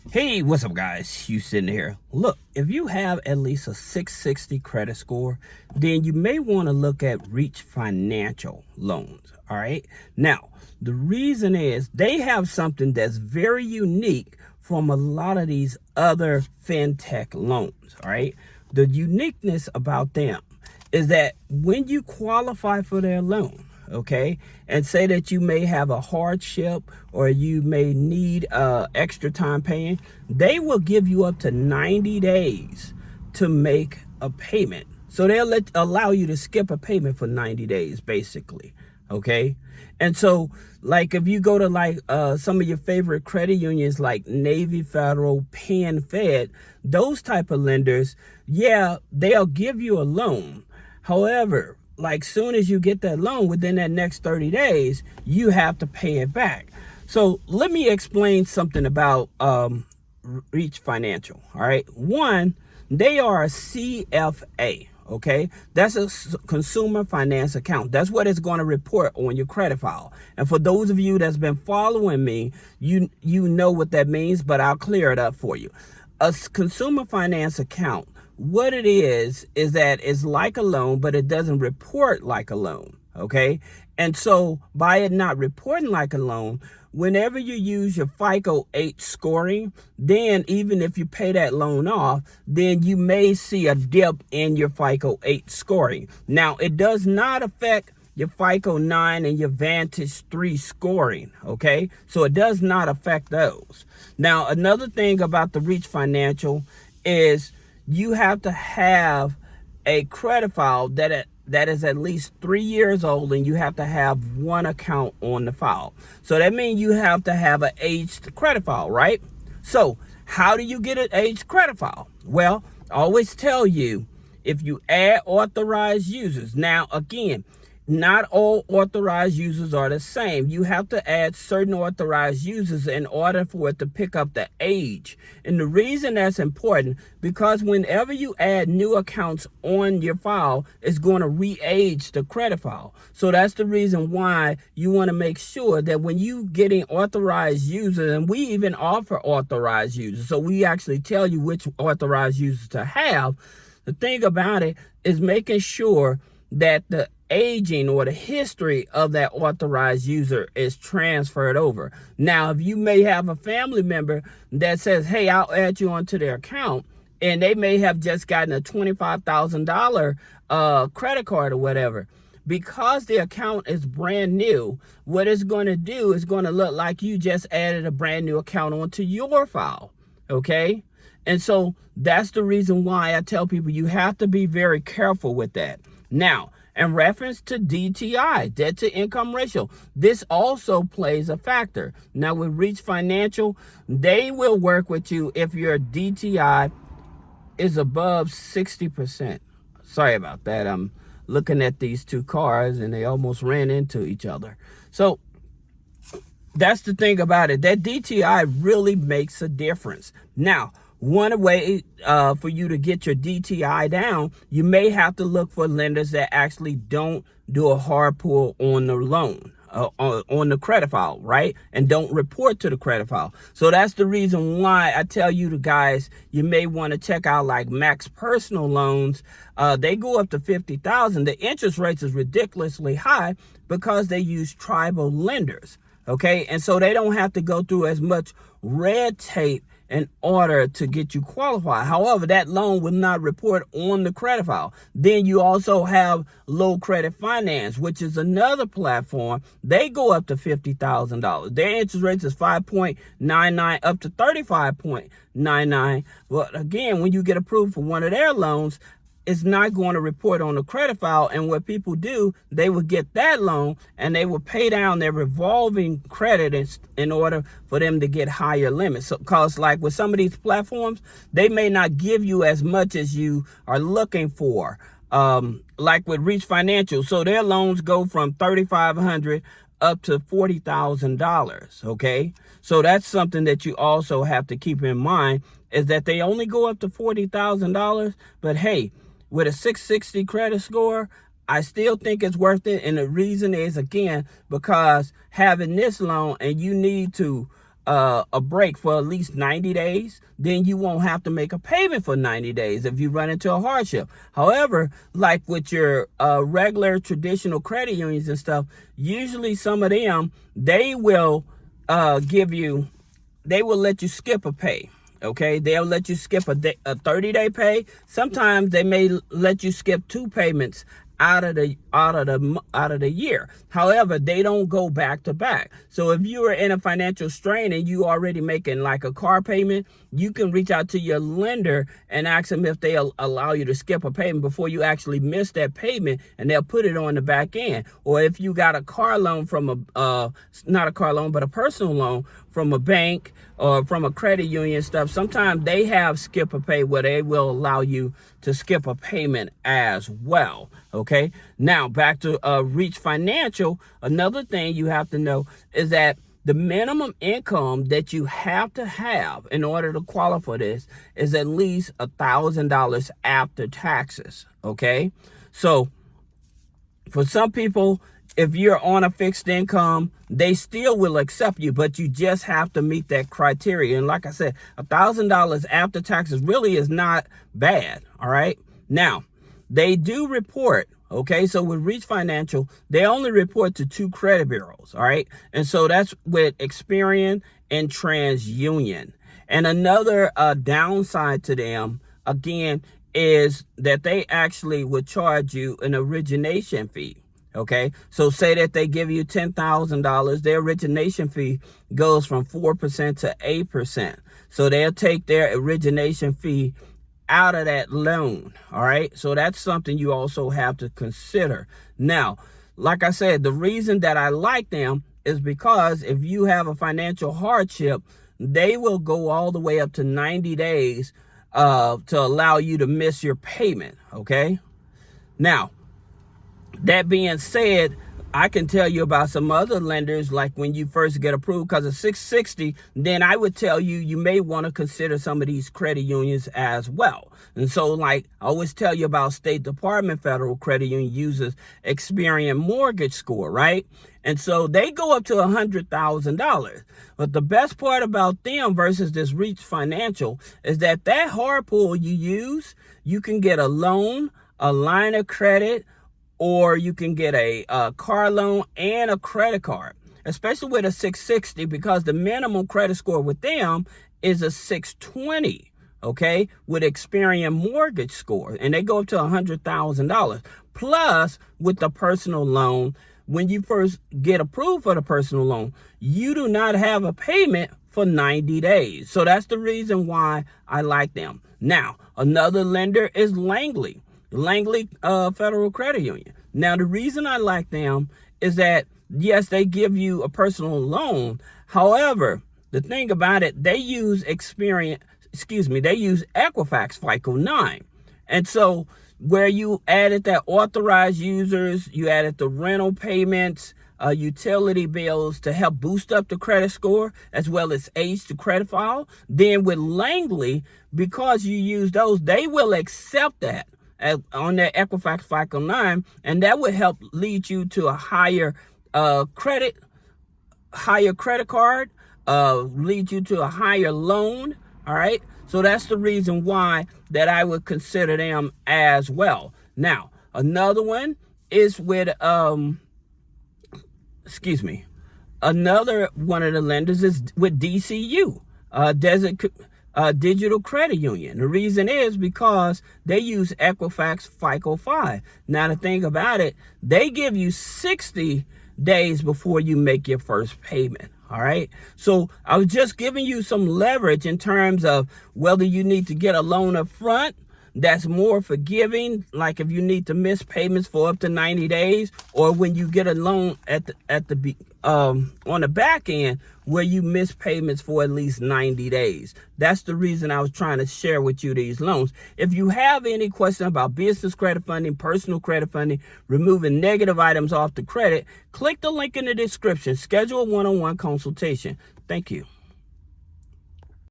Hey, what's up, guys? You sitting here. Look, if you have at least a 660 credit score, then you may want to look at Reach Financial loans. All right. Now, the reason is they have something that's very unique from a lot of these other fintech loans. All right. The uniqueness about them is that when you qualify for their loan, okay, and say that you may have a hardship or you may need extra time paying, they will give you up to 90 days to make a payment. So they'll allow you to skip a payment for 90 days, basically. Okay. And so, like, if you go to some of your favorite credit unions like Navy Federal, Penn Fed, those type of lenders, yeah, they'll give you a loan. However, like, soon as you get that loan, within that next 30 days, you have to pay it back. So let me explain something about Reach Financial. All right. One, they are a CFA. Okay. That's a consumer finance account. That's what it's going to report on your credit file. And for those of you that's been following me, you know what that means, but I'll clear it up for you. A consumer finance account, what it is that it's like a loan, but it doesn't report like a loan. Okay. And so by it not reporting like a loan, whenever you use your FICO 8 scoring, then even if you pay that loan off, then you may see a dip in your FICO 8 scoring. Now, it does not affect your FICO 9 and your Vantage 3 scoring, okay? So it does not affect those. Now, another thing about the Reach Financial is you have to have a credit file that is at least 3 years old, and you have to have one account on the file. So that means you have to have an aged credit file, right? So how do you get an aged credit file? Well, I always tell you, if you add authorized users. Now, again, not all authorized users are the same. You have to add certain authorized users in order for it to pick up the age. And the reason that's important, because whenever you add new accounts on your file, it's going to re-age the credit file. So that's the reason why you want to make sure that when you getting authorized users, and we even offer authorized users, so we actually tell you which authorized users to have. The thing about it is making sure that the aging or the history of that authorized user is transferred over. Now, if you may have a family member that says, hey, I'll add you onto their account, and they may have just gotten a $25,000 credit card or whatever, because the account is brand new, what it's going to do is going to look like you just added a brand new account onto your file. Okay. And so that's the reason why I tell people you have to be very careful with that. Now, in reference to DTI, debt to income ratio, this also plays a factor. Now, with Reach Financial, they will work with you if your DTI is above 60%. Sorry about that. I'm looking at these two cars and they almost ran into each other. So that's the thing about it. That DTI really makes a difference. Now, one way for you to get your DTI down, you may have to look for lenders that actually don't do a hard pull on the loan, on the credit file, right? And don't report to the credit file. So that's the reason why I tell you guys, you may want to check out like Max Personal Loans. They go up to $50,000. The interest rates is ridiculously high because they use tribal lenders. Okay, and so they don't have to go through as much red tape in order to get you qualified. However, that loan will not report on the credit file. Then you also have Low Credit Finance, which is another platform. They go up to $50,000. Their interest rates is 5.99 up to 35.99. Well, again, when you get approved for one of their loans, it's not going to report on the credit file. And what people do, they will get that loan and they will pay down their revolving credit in order for them to get higher limits. So, cause like with some of these platforms, they may not give you as much as you are looking for. Like with Reach Financial. So their loans go from $3,500 up to $40,000. Okay. So that's something that you also have to keep in mind, is that they only go up to $40,000. But hey, with a 660 credit score, I still think it's worth it. And the reason is, again, because having this loan and you need to a break for at least 90 days, then you won't have to make a payment for 90 days if you run into a hardship. However, like with your regular traditional credit unions and stuff, usually some of them, they will they will let you skip a pay. Okay, they'll let you skip a 30-day pay. Sometimes they may let you skip 2 payments out of the year. However, they don't go back to back. So if you are in a financial strain and you already making like a car payment, you can reach out to your lender and ask them if they'll allow you to skip a payment before you actually miss that payment, and they'll put it on the back end. Or if you got a car loan from not a car loan, but a personal loan from a bank or from a credit union stuff, sometimes they have skip a pay where they will allow you to skip a payment as well. Okay, now back to Reach Financial. Another thing you have to know is that the minimum income that you have to have in order to qualify for this is at least $1,000 after taxes. Okay, so for some people, if you're on a fixed income, they still will accept you, but you just have to meet that criteria. And like I said, $1,000 after taxes really is not bad. All right. Now, they do report. Okay, so with Reach Financial, they only report to 2 credit bureaus. All right. And so that's with Experian and TransUnion. And another downside to them, again, is that they actually would charge you an origination fee. Okay, so say that they give you $10,000, their origination fee goes from 4% to 8%. So they'll take their origination fee out of that loan. All right, so that's something you also have to consider. Now, like I said, the reason that I like them is because if you have a financial hardship, they will go all the way up to 90 days to allow you to miss your payment. Okay, now, that being said, I can tell you about some other lenders, like when you first get approved because of 660, then I would tell you, you may want to consider some of these credit unions as well. And so, like I always tell you about State Department Federal Credit Union uses Experian mortgage score, right? And so they go up to $100,000. But the best part about them versus this Reach Financial is that hard pull you use, you can get a loan, a line of credit, or you can get a car loan and a credit card, especially with a 660, because the minimum credit score with them is a 620, okay, with Experian mortgage score. And they go up to $100,000. Plus, with the personal loan, when you first get approved for the personal loan, you do not have a payment for 90 days. So that's the reason why I like them. Now, another lender is Langley Federal Credit Union. Now, the reason I like them is that, yes, they give you a personal loan. However, the thing about it, they use Equifax FICO 9. And so where you added that authorized users, you added the rental payments, utility bills to help boost up the credit score, as well as age the credit file. Then with Langley, because you use those, they will accept that on their Equifax FICO 9, and that would help lead you to a higher credit card, lead you to a higher loan. All right, so that's the reason why that I would consider them as well. Now, another one is with another one of the lenders is with DCU, Digital Credit Union. The reason is because they use Equifax FICO 5. Now, the thing about it, they give you 60 days before you make your first payment. All right. So I was just giving you some leverage in terms of whether you need to get a loan up front that's more forgiving, like if you need to miss payments for up to 90 days, or when you get a loan on the back end where you miss payments for at least 90 days. That's the reason I was trying to share with you these loans. If you have any question about business credit funding, personal credit funding, removing negative items off the credit, click the link in the description. Schedule a one-on-one consultation. Thank you.